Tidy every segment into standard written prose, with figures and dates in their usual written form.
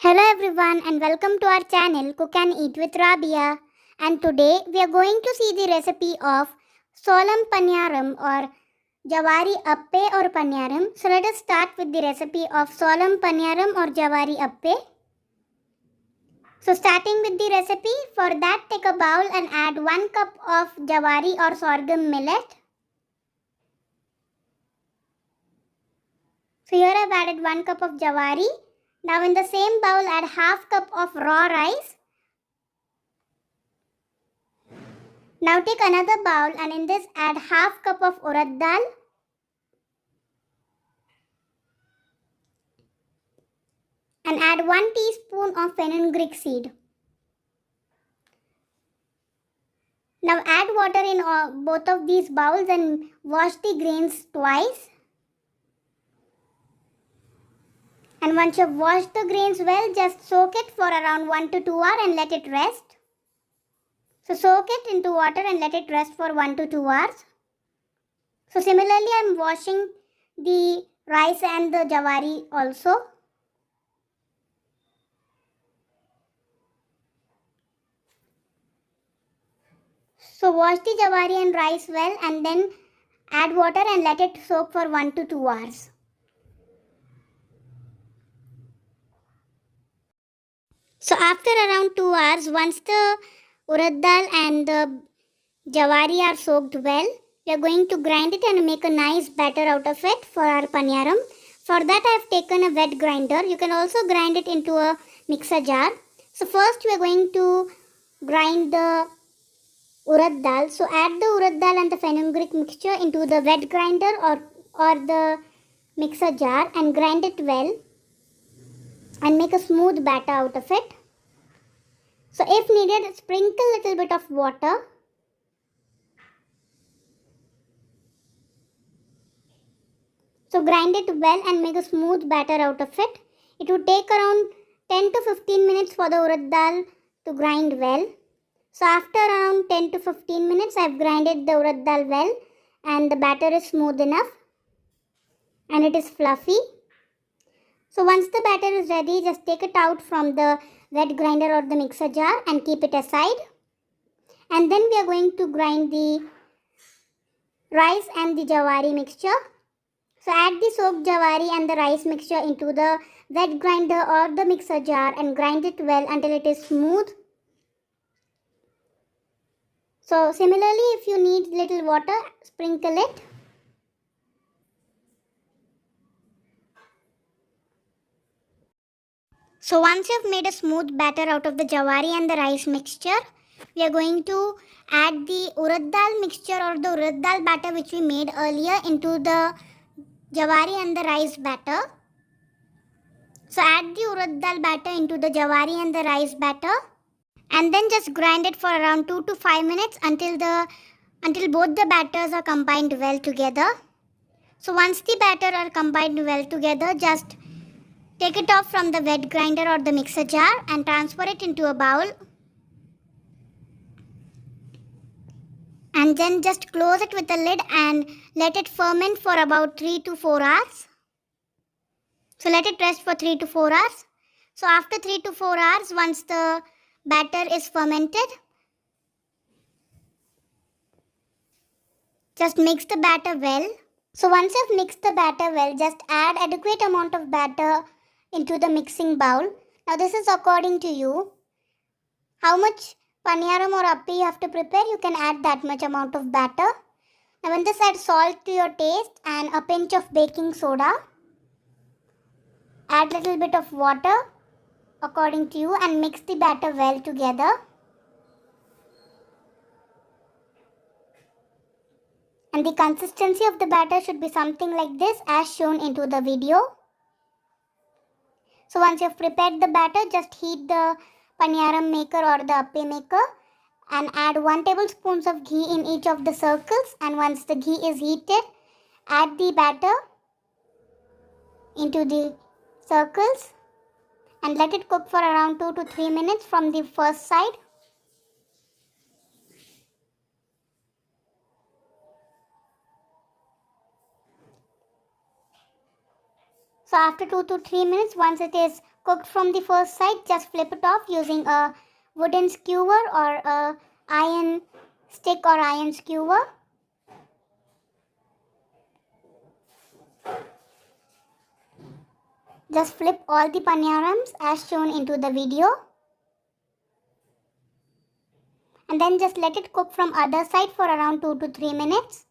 Hello everyone and welcome to our channel Cook and Eat with Rabia. And today we are going to see the recipe of Solam Paniyaram or Javari Appe or Paniyaram. So let us start with the recipe of Solam Paniyaram or Javari Appe. So starting with the recipe, for that take a bowl and add 1 cup of Javari or sorghum millet. So here I have added 1 cup of Javari. Now in the same bowl add half cup of raw rice. Now take another bowl and in this add half cup of urad dal. And add 1 teaspoon of fenugreek seed. Now add water in both of these bowls and wash the grains twice. And once you have washed the grains well, just soak it for around 1 to 2 hours and let it rest. So soak it into water and let it rest for 1 to 2 hours. So similarly I am washing the rice and the javari also. So wash the javari and rice well and then add water and let it soak for 1 to 2 hours. So after around 2 hours, once the urad dal and the javari are soaked well, we are going to grind it and make a nice batter out of it for our paniyaram. For that I have taken a wet grinder. You can also grind it into a mixer jar. So first we are going to grind the urad dal. So add the urad dal and the fenugreek mixture into the wet grinder or the mixer jar and grind it well and make a smooth batter out of it. So if needed, sprinkle a little bit of water. So grind it well and make a smooth batter out of it. It would take around 10 to 15 minutes for the urad dal to grind well. So after around 10 to 15 minutes, I have grinded the urad dal well and the batter is smooth enough and it is fluffy. So once the batter is ready, just take it out from the wet grinder or the mixer jar and keep it aside. And then we are going to grind the rice and the javari mixture. So add the soaked javari and the rice mixture into the wet grinder or the mixer jar and grind it well until it is smooth. So similarly, if you need little water, sprinkle it. So once you have made a smooth batter out of the javari and the rice mixture, we are going to add the urad dal mixture or the urad dal batter which we made earlier into the javari and the rice batter. So add the urad dal batter into the javari and the rice batter and then just grind it for around 2 to 5 minutes until both the batters are combined well together. So once the batter are combined well together, just take it off from the wet grinder or the mixer jar and transfer it into a bowl. And then just close it with a lid and let it ferment for about 3 to 4 hours. So let it rest for 3 to 4 hours. So after 3 to 4 hours, once the batter is fermented, just mix the batter well. So once you've mixed the batter well, just add adequate amount of batter into the mixing bowl. Now this is according to you. How much paniyaram or appe you have to prepare, you can add that much amount of batter. Now in this add salt to your taste and a pinch of baking soda. Add little bit of water according to you and mix the batter well together. And the consistency of the batter should be something like this as shown into the video. So once you have prepared the batter, just heat the paniyaram maker or the appe maker and add 1 tablespoon of ghee in each of the circles. And once the ghee is heated, add the batter into the circles and let it cook for around 2 to 3 minutes from the first side. So after 2 to 3 minutes, once it is cooked from the first side, just flip it off using a wooden skewer or a iron stick or iron skewer. Just flip all the paniyarams as shown into the video. And then just let it cook from other side for around 2 to 3 minutes.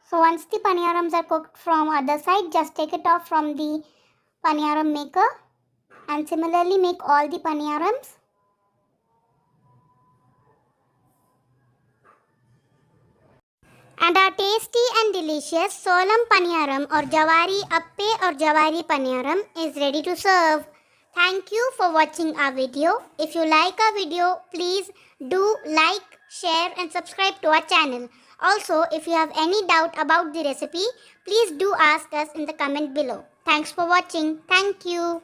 So once the paniyarams are cooked from other side, just take it off from the paniyaram maker and similarly make all the paniyarams. And our tasty and delicious Solam paniyaram or Jawari appe or Jawari paniyaram is ready to serve. Thank you for watching our video. If you like our video, please do like, share and subscribe to our channel. Also, if you have any doubt about the recipe, please do ask us in the comment below. Thanks for watching. Thank you.